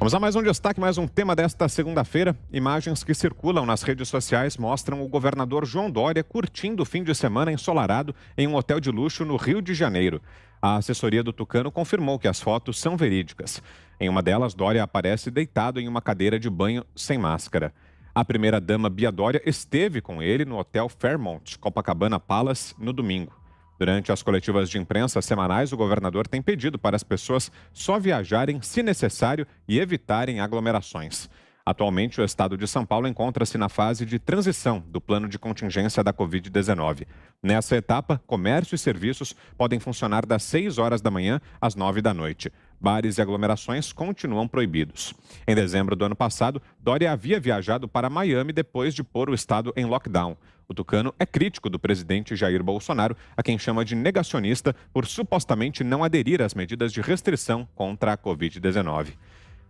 Vamos a mais um destaque, mais um tema desta segunda-feira. Imagens que circulam nas redes sociais mostram o governador João Dória curtindo o fim de semana ensolarado em um hotel de luxo no Rio de Janeiro. A assessoria do Tucano confirmou que as fotos são verídicas. Em uma delas, Dória aparece deitado em uma cadeira de banho sem máscara. A primeira-dama Bia Dória esteve com ele no Hotel Fairmont, Copacabana Palace, no domingo. Durante as coletivas de imprensa semanais, o governador tem pedido para as pessoas só viajarem se necessário e evitarem aglomerações. Atualmente, o estado de São Paulo encontra-se na fase de transição do plano de contingência da Covid-19. Nessa etapa, comércio e serviços podem funcionar das 6 horas da manhã às 9 da noite. Bares e aglomerações continuam proibidos. Em dezembro do ano passado, Dória havia viajado para Miami depois de pôr o estado em lockdown. O Tucano é crítico do presidente Jair Bolsonaro, a quem chama de negacionista por supostamente não aderir às medidas de restrição contra a Covid-19.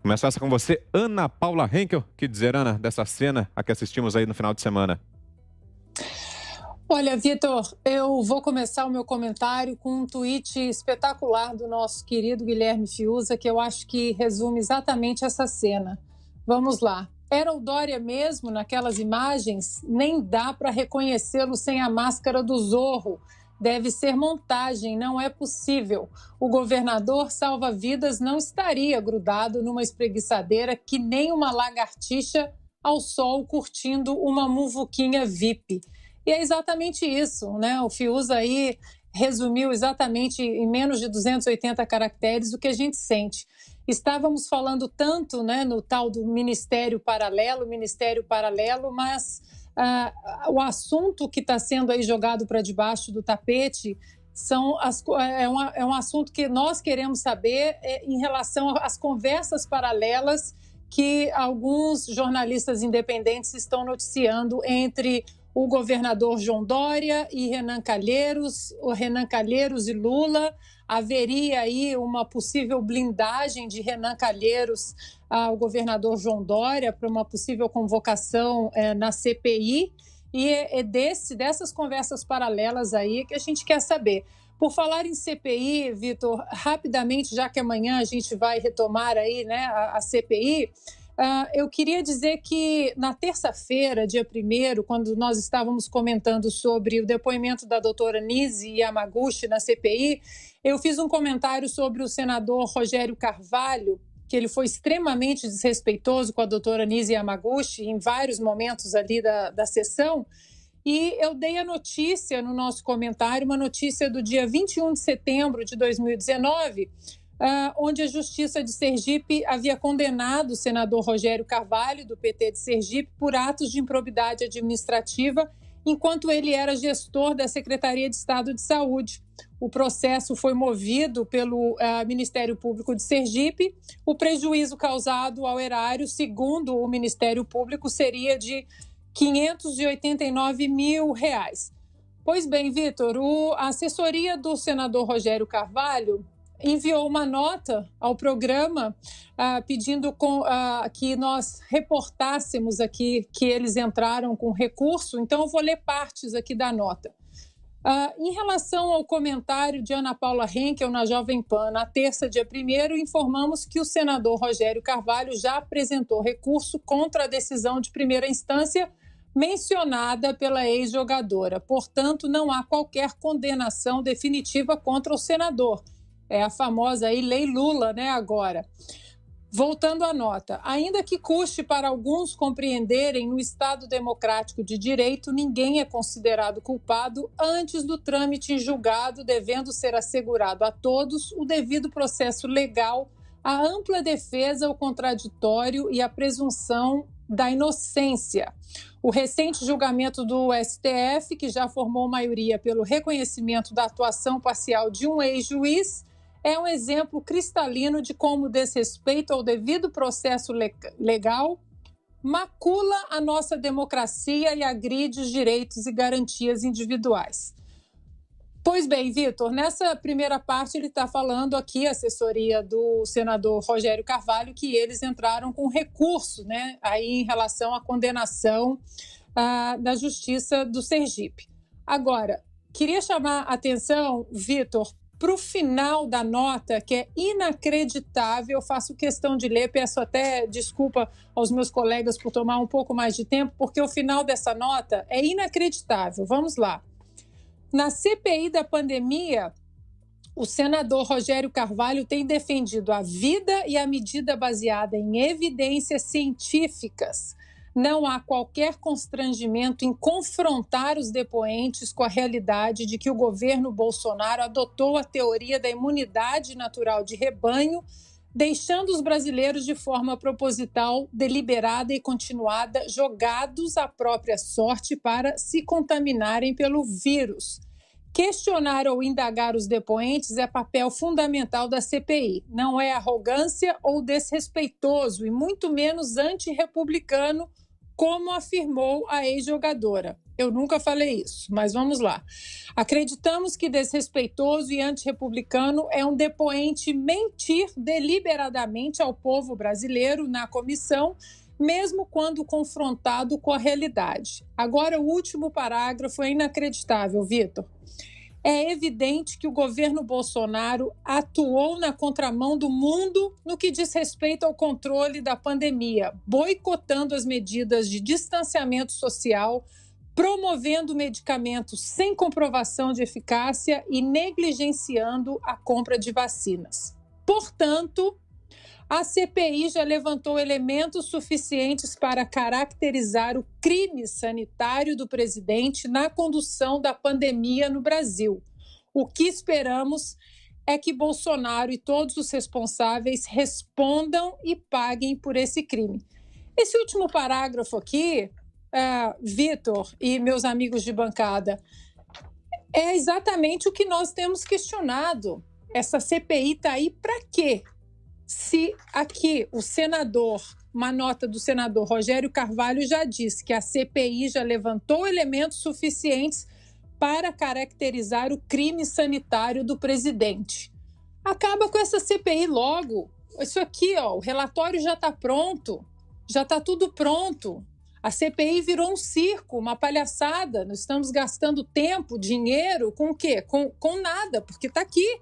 Começo essa com você, Ana Paula Henkel. O que dizer, Ana, dessa cena a que assistimos aí no final de semana? Olha, Vitor, eu vou começar o meu comentário com um tweet espetacular do nosso querido Guilherme Fiuza, que eu acho que resume exatamente essa cena. Vamos lá. Era o Dória mesmo naquelas imagens? Nem dá para reconhecê-lo sem a máscara do Zorro. Deve ser montagem, não é possível. O governador salva-vidas não estaria grudado numa espreguiçadeira que nem uma lagartixa ao sol curtindo uma muvuquinha VIP. E é exatamente isso, né? O Fiuza aí resumiu exatamente em menos de 280 caracteres o que a gente sente. Estávamos falando tanto, né, no tal do Ministério Paralelo, mas o assunto que está sendo aí jogado para debaixo do tapete é um assunto que nós queremos saber em relação às conversas paralelas que alguns jornalistas independentes estão noticiando entre o governador João Dória e Renan Calheiros, o Renan Calheiros e Lula. Haveria aí uma possível blindagem de Renan Calheiros ao governador João Dória para uma possível convocação na CPI. E dessas conversas paralelas aí que a gente quer saber. Por falar em CPI, Vitor, rapidamente, já que amanhã a gente vai retomar aí, né, a CPI, eu queria dizer que na terça-feira, dia 1º, quando nós estávamos comentando sobre o depoimento da doutora Nise Yamaguchi na CPI, eu fiz um comentário sobre o senador Rogério Carvalho, que ele foi extremamente desrespeitoso com a doutora Nise Yamaguchi em vários momentos ali da sessão, e eu dei a notícia no nosso comentário, uma notícia do dia 21 de setembro de 2019, onde a Justiça de Sergipe havia condenado o senador Rogério Carvalho, do PT de Sergipe, por atos de improbidade administrativa, enquanto ele era gestor da Secretaria de Estado de Saúde. O processo foi movido pelo Ministério Público de Sergipe. O prejuízo causado ao erário, segundo o Ministério Público, seria de R$ 589 mil. Pois bem, Vitor, a assessoria do senador Rogério Carvalho enviou uma nota ao programa pedindo que nós reportássemos aqui que eles entraram com recurso. Então, eu vou ler partes aqui da nota. Em relação ao comentário de Ana Paula Henkel na Jovem Pan, na terça, dia 1º, informamos que o senador Rogério Carvalho já apresentou recurso contra a decisão de primeira instância mencionada pela ex-jogadora. Portanto, não há qualquer condenação definitiva contra o senador. É a famosa aí Lei Lula, né, agora. Voltando à nota, ainda que custe para alguns compreenderem, no Estado democrático de direito, ninguém é considerado culpado antes do trâmite em julgado, devendo ser assegurado a todos o devido processo legal, a ampla defesa, o contraditório e a presunção da inocência. O recente julgamento do STF, que já formou maioria pelo reconhecimento da atuação parcial de um ex-juiz, é um exemplo cristalino de como o desrespeito ao devido processo legal macula a nossa democracia e agride os direitos e garantias individuais. Pois bem, Vitor, nessa primeira parte ele está falando aqui, a assessoria do senador Rogério Carvalho, que eles entraram com recurso, né, aí em relação à condenação da Justiça do Sergipe. Agora, queria chamar a atenção, Vitor, para o final da nota, que é inacreditável. Eu faço questão de ler, peço até desculpa aos meus colegas por tomar um pouco mais de tempo, porque o final dessa nota é inacreditável. Vamos lá. Na CPI da pandemia, o senador Rogério Carvalho tem defendido a vida e a medida baseada em evidências científicas. Não há qualquer constrangimento em confrontar os depoentes com a realidade de que o governo Bolsonaro adotou a teoria da imunidade natural de rebanho, deixando os brasileiros de forma proposital, deliberada e continuada, jogados à própria sorte para se contaminarem pelo vírus. Questionar ou indagar os depoentes é papel fundamental da CPI. Não é arrogância ou desrespeitoso e muito menos antirrepublicano, como afirmou a ex-jogadora. Eu nunca falei isso, mas vamos lá. Acreditamos que desrespeitoso e antirrepublicano é um depoente mentir deliberadamente ao povo brasileiro na comissão, mesmo quando confrontado com a realidade. Agora, o último parágrafo é inacreditável, Vitor. É evidente que o governo Bolsonaro atuou na contramão do mundo no que diz respeito ao controle da pandemia, boicotando as medidas de distanciamento social, promovendo medicamentos sem comprovação de eficácia e negligenciando a compra de vacinas. Portanto, a CPI já levantou elementos suficientes para caracterizar o crime sanitário do presidente na condução da pandemia no Brasil. O que esperamos é que Bolsonaro e todos os responsáveis respondam e paguem por esse crime. Esse último parágrafo aqui, Vitor e meus amigos de bancada, é exatamente o que nós temos questionado. Essa CPI está aí para quê? Se aqui uma nota do senador Rogério Carvalho já disse que a CPI já levantou elementos suficientes para caracterizar o crime sanitário do presidente. Acaba com essa CPI logo. Isso aqui, o relatório já está pronto, já está tudo pronto. A CPI virou um circo, uma palhaçada. Nós estamos gastando tempo, dinheiro, com o quê? Com nada, porque está aqui.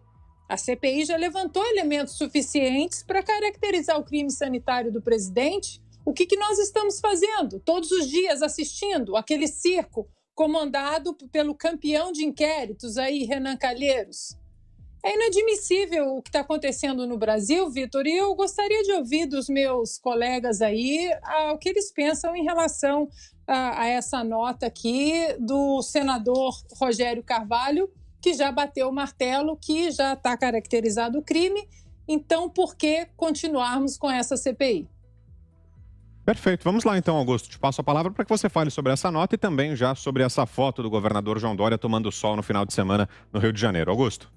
A CPI já levantou elementos suficientes para caracterizar o crime sanitário do presidente. O que nós estamos fazendo? Todos os dias assistindo aquele circo comandado pelo campeão de inquéritos aí, Renan Calheiros. É inadmissível o que está acontecendo no Brasil, Vitor, e eu gostaria de ouvir dos meus colegas aí o que eles pensam em relação a essa nota aqui do senador Rogério Carvalho, que já bateu o martelo, que já está caracterizado o crime. Então, por que continuarmos com essa CPI? Perfeito. Vamos lá então, Augusto. Te passo a palavra para que você fale sobre essa nota e também já sobre essa foto do governador João Dória tomando sol no final de semana no Rio de Janeiro. Augusto.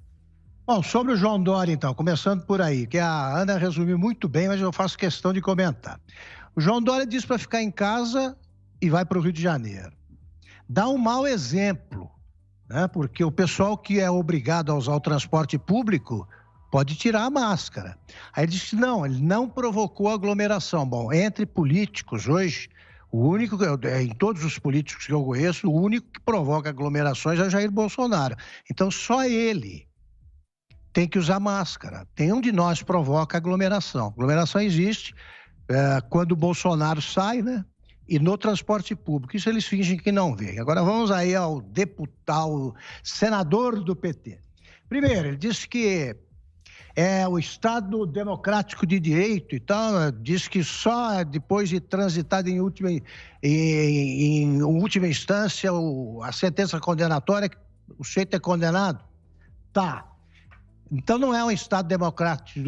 Bom, sobre o João Dória, então, começando por aí, que a Ana resumiu muito bem, mas eu faço questão de comentar. O João Dória disse para ficar em casa e vai para o Rio de Janeiro. Dá um mau exemplo, né? Porque o pessoal que é obrigado a usar o transporte público pode tirar a máscara. Aí ele disse que não, ele não provocou aglomeração. Bom, entre políticos hoje, o único, em todos os políticos que eu conheço, o único que provoca aglomerações é Jair Bolsonaro. Então, só ele tem que usar máscara. Nenhum de nós provoca aglomeração. Aglomeração existe quando o Bolsonaro sai, né? E no transporte público. Isso eles fingem que não veem. Agora vamos aí ao deputado, senador do PT. Primeiro, ele disse que é o Estado democrático de direito e tal, diz que só depois de transitado em última instância a sentença condenatória, o sujeito é condenado. Tá. Então não é um Estado democrático,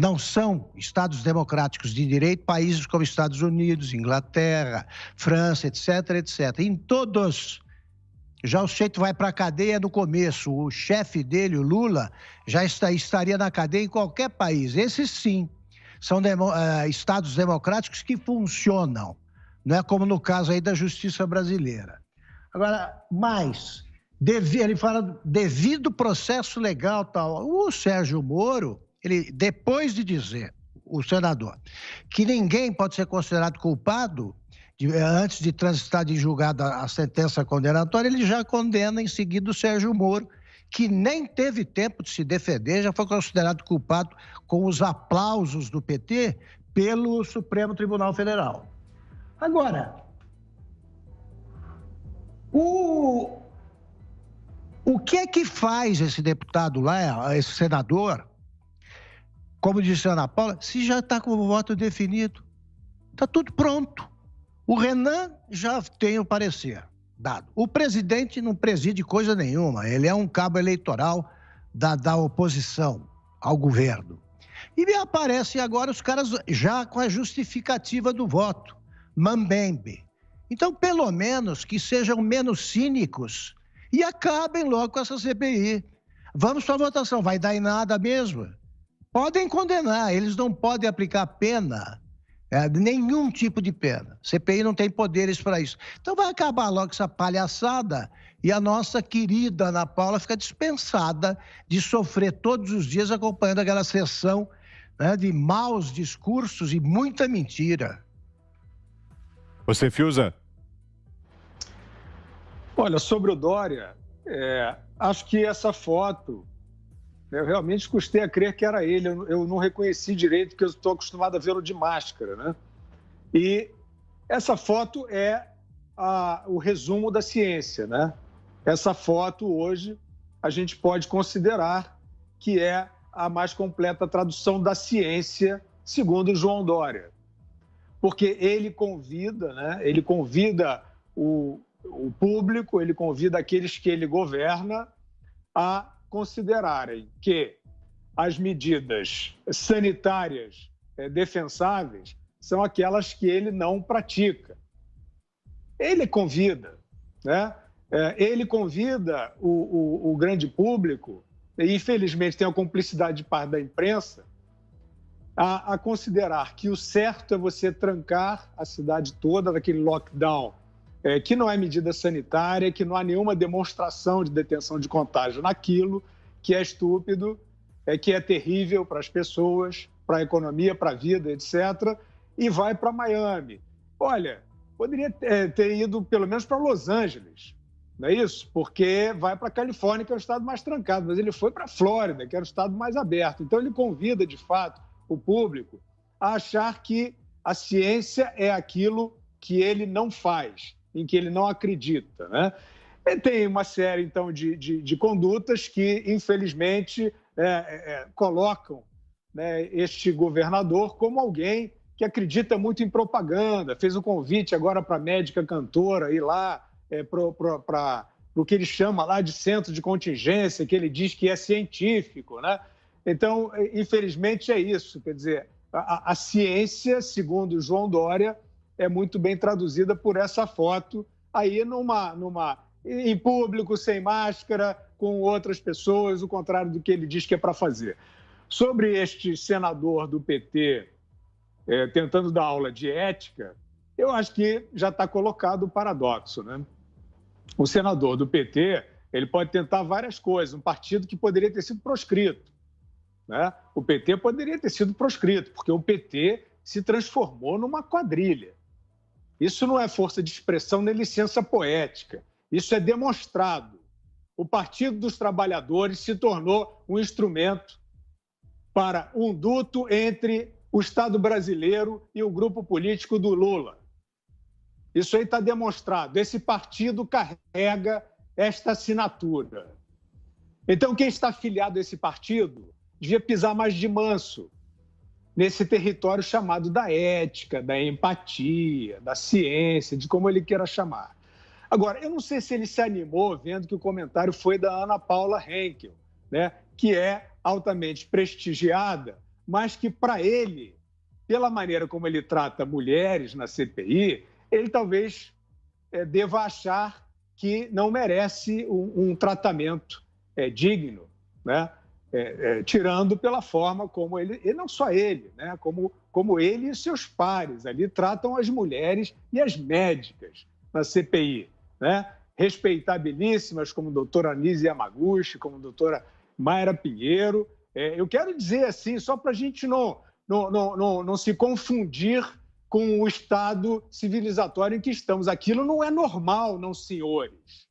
não são Estados democráticos de direito países como Estados Unidos, Inglaterra, França, etc, etc. Em todos, já o sujeito vai para a cadeia no começo, o chefe dele, o Lula, já estaria na cadeia em qualquer país. Esses sim, são Estados democráticos que funcionam, não é como no caso aí da justiça brasileira. Agora, ele fala devido processo legal tal. O Sérgio Moro, ele, depois de dizer, o senador, que ninguém pode ser considerado culpado antes de transitar de julgado a sentença condenatória, ele já condena em seguida o Sérgio Moro, que nem teve tempo de se defender, já foi considerado culpado com os aplausos do PT pelo Supremo Tribunal Federal. Agora, o que é que faz esse deputado lá, esse senador, como disse a Ana Paula, se já está com o voto definido? Está tudo pronto. O Renan já tem o parecer dado. O presidente não preside coisa nenhuma, ele é um cabo eleitoral da oposição ao governo. E me aparecem agora os caras já com a justificativa do voto, mambembe. Então, pelo menos que sejam menos cínicos e acabem logo com essa CPI. Vamos para a votação, vai dar em nada mesmo. Podem condenar, eles não podem aplicar pena, nenhum tipo de pena. CPI não tem poderes para isso. Então vai acabar logo essa palhaçada e a nossa querida Ana Paula fica dispensada de sofrer todos os dias acompanhando aquela sessão, né, de maus discursos e muita mentira. Você, Fiuza? Olha, sobre o Dória, acho que essa foto, eu realmente custei a crer que era ele. Eu não reconheci direito, porque eu estou acostumado a vê-lo de máscara, né? E essa foto é o resumo da ciência, né? Essa foto, hoje, a gente pode considerar que é a mais completa tradução da ciência, segundo João Dória. Porque ele convida, né? Ele convida o público, ele convida aqueles que ele governa a considerarem que as medidas sanitárias defensáveis são aquelas que ele não pratica. Ele convida, né? Ele convida o grande público, e infelizmente tem a cumplicidade de parte da imprensa, a considerar que o certo é você trancar a cidade toda naquele lockdown, que não é medida sanitária, que não há nenhuma demonstração de detenção de contágio naquilo, que é estúpido, que é terrível para as pessoas, para a economia, para a vida, etc., e vai para Miami. Olha, poderia ter ido pelo menos para Los Angeles, não é isso? Porque vai para a Califórnia, que é o estado mais trancado, mas ele foi para a Flórida, que era o estado mais aberto. Então, ele convida, de fato, o público a achar que a ciência é aquilo que ele não faz, em que ele não acredita, né? E tem uma série, então, de condutas que, infelizmente, colocam, né, este governador como alguém que acredita muito em propaganda. Fez um convite agora para a médica cantora ir lá para o que ele chama lá de centro de contingência, que ele diz que é científico, né? Então, infelizmente, é isso. Quer dizer, a ciência, segundo João Dória, é muito bem traduzida por essa foto aí em público, sem máscara, com outras pessoas, o contrário do que ele diz que é para fazer. Sobre este senador do PT tentando dar aula de ética, eu acho que já está colocado o paradoxo, né? O senador do PT, ele pode tentar várias coisas, um partido que poderia ter sido proscrito, né? O PT poderia ter sido proscrito, porque o PT se transformou numa quadrilha. Isso não é força de expressão nem licença poética. Isso é demonstrado. O Partido dos Trabalhadores se tornou um instrumento para um duto entre o Estado brasileiro e o grupo político do Lula. Isso aí está demonstrado. Esse partido carrega esta assinatura. Então, quem está afiliado a esse partido devia pisar mais de manso nesse território chamado da ética, da empatia, da ciência, de como ele queira chamar. Agora, eu não sei se ele se animou vendo que o comentário foi da Ana Paula Henkel, né, que é altamente prestigiada, mas que, para ele, pela maneira como ele trata mulheres na CPI, ele talvez deva achar que não merece um tratamento digno, né? Tirando pela forma como ele, e não só ele, né? como ele e seus pares ali tratam as mulheres e as médicas na CPI, né? Respeitabilíssimas, como a doutora Anise Yamaguchi, como a doutora Mayra Pinheiro. Eu quero dizer assim, só para a gente não se confundir com o estado civilizatório em que estamos. Aquilo não é normal, não, senhores.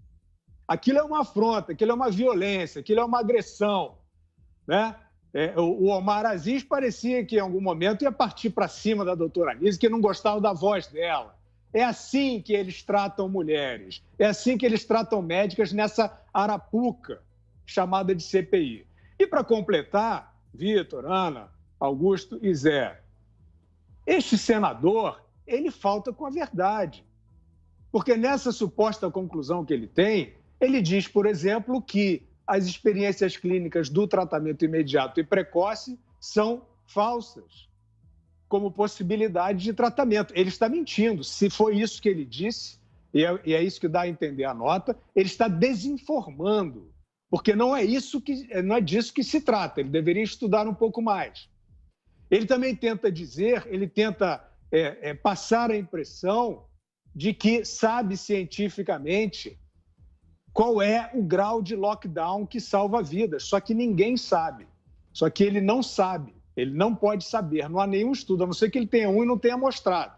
Aquilo é uma afronta, aquilo é uma violência, aquilo é uma agressão, né? O Omar Aziz parecia que, em algum momento, ia partir para cima da doutora Anísia, que não gostava da voz dela. É assim que eles tratam mulheres, é assim que eles tratam médicas nessa arapuca chamada de CPI. E, para completar, Vitor, Ana, Augusto e Zé, este senador, ele falta com a verdade. Porque nessa suposta conclusão que ele tem, ele diz, por exemplo, que as experiências clínicas do tratamento imediato e precoce são falsas, como possibilidade de tratamento. Ele está mentindo. Se foi isso que ele disse, e é isso que dá a entender a nota, ele está desinformando, porque não é disso que se trata. Ele deveria estudar um pouco mais. Ele também tenta passar a impressão de que sabe cientificamente qual é o grau de lockdown que salva vidas. Só que ninguém sabe. Só que ele não sabe. Ele não pode saber. Não há nenhum estudo, a não ser que ele tenha um e não tenha mostrado.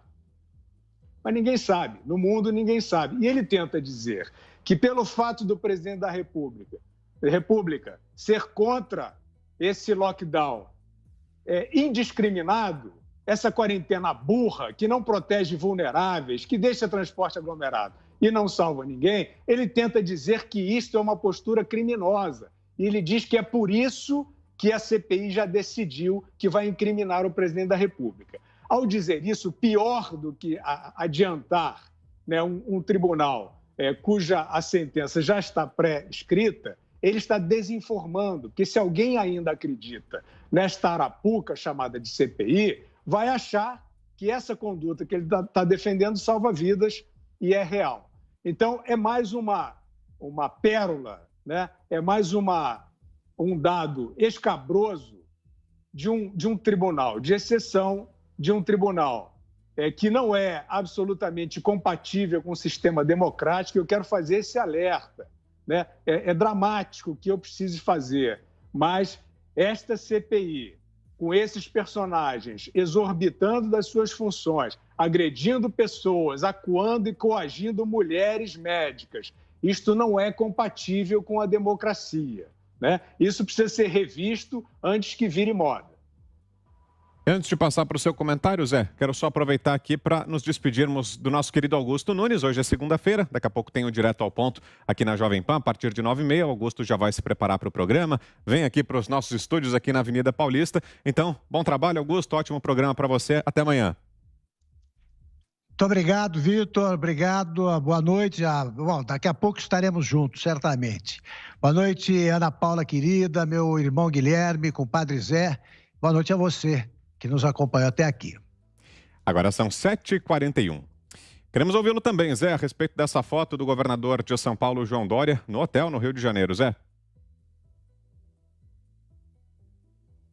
Mas ninguém sabe. No mundo, ninguém sabe. E ele tenta dizer que, pelo fato do presidente da República ser contra esse lockdown indiscriminado, essa quarentena burra, que não protege vulneráveis, que deixa transporte aglomerado e não salva ninguém, ele tenta dizer que isto é uma postura criminosa. E ele diz que é por isso que a CPI já decidiu que vai incriminar o presidente da República. Ao dizer isso, pior do que adiantar, né, um tribunal cuja a sentença já está pré-escrita, ele está desinformando, porque se alguém ainda acredita nesta arapuca chamada de CPI, vai achar que essa conduta que ele está defendendo salva vidas e é real. Então, é mais uma pérola, né? É mais um dado escabroso de um tribunal de exceção, de um tribunal que não é absolutamente compatível com o sistema democrático. Eu quero fazer esse alerta, né? É dramático o que eu preciso fazer, mas esta CPI, com esses personagens exorbitando das suas funções, agredindo pessoas, acuando e coagindo mulheres médicas, isto não é compatível com a democracia, né? Isso precisa ser revisto antes que vire moda. Antes de passar para o seu comentário, Zé, quero só aproveitar aqui para nos despedirmos do nosso querido Augusto Nunes. Hoje é segunda-feira, daqui a pouco tem o Direto ao Ponto aqui na Jovem Pan, a partir de 9h30. O Augusto já vai se preparar para o programa, vem aqui para os nossos estúdios aqui na Avenida Paulista. Então, bom trabalho, Augusto, ótimo programa para você. Até amanhã. Muito obrigado, Vitor. Obrigado. Boa noite. Bom, daqui a pouco estaremos juntos, certamente. Boa noite, Ana Paula querida, meu irmão Guilherme, compadre Zé. Boa noite a você que nos acompanhou até aqui. Agora são 7h41. Queremos ouvi-lo também, Zé, a respeito dessa foto do governador de São Paulo, João Dória, no hotel no Rio de Janeiro. Zé.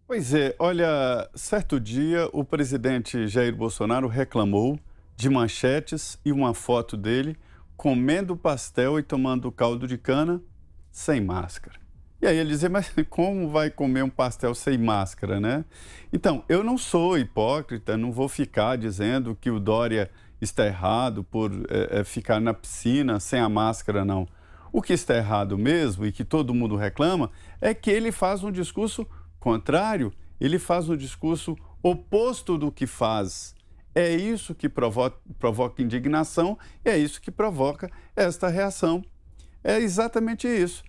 Pois é, olha, certo dia o presidente Jair Bolsonaro reclamou de manchetes e uma foto dele comendo pastel e tomando caldo de cana sem máscara. E aí ele dizia, mas como vai comer um pastel sem máscara, né? Então, eu não sou hipócrita, não vou ficar dizendo que o Dória está errado por ficar na piscina sem a máscara, não. O que está errado mesmo e que todo mundo reclama é que ele faz um discurso contrário, ele faz um discurso oposto do que faz. É isso que provoca indignação e é isso que provoca esta reação. É exatamente isso.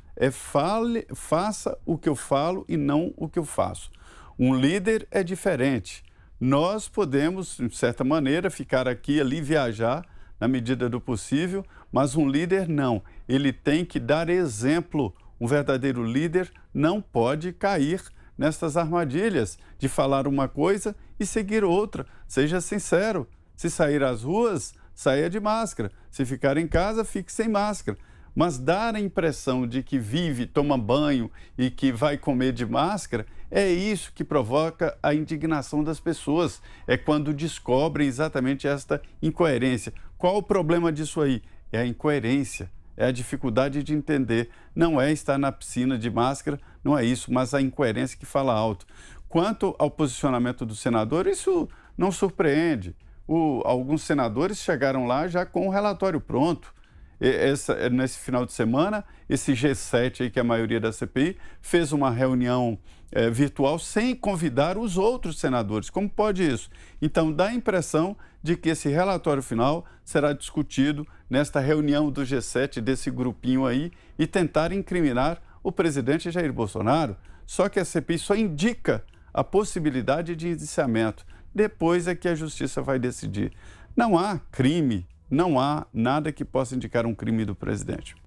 Faça o que eu falo e não o que eu faço. Um líder é diferente. Nós podemos, de certa maneira, ficar aqui, ali, viajar na medida do possível, mas um líder não. Ele tem que dar exemplo. Um verdadeiro líder não pode cair nestas armadilhas de falar uma coisa e seguir outra. Seja sincero. Se sair às ruas, saia de máscara. Se ficar em casa, fique sem máscara. Mas dar a impressão de que vive, toma banho e que vai comer de máscara, é isso que provoca a indignação das pessoas. É quando descobrem exatamente esta incoerência. Qual o problema disso aí? É a incoerência, é a dificuldade de entender. Não é estar na piscina de máscara, não é isso, mas a incoerência que fala alto. Quanto ao posicionamento do senador, isso não surpreende. Alguns senadores chegaram lá já com o relatório pronto. nesse final de semana, esse G7 aí, que é a maioria da CPI, fez uma reunião virtual sem convidar os outros senadores. Como pode isso? Então, dá a impressão de que esse relatório final será discutido nesta reunião do G7, desse grupinho aí, e tentar incriminar o presidente Jair Bolsonaro. Só que a CPI só indica a possibilidade de indiciamento. Depois é que a justiça vai decidir. Não há crime, não há nada que possa indicar um crime do presidente.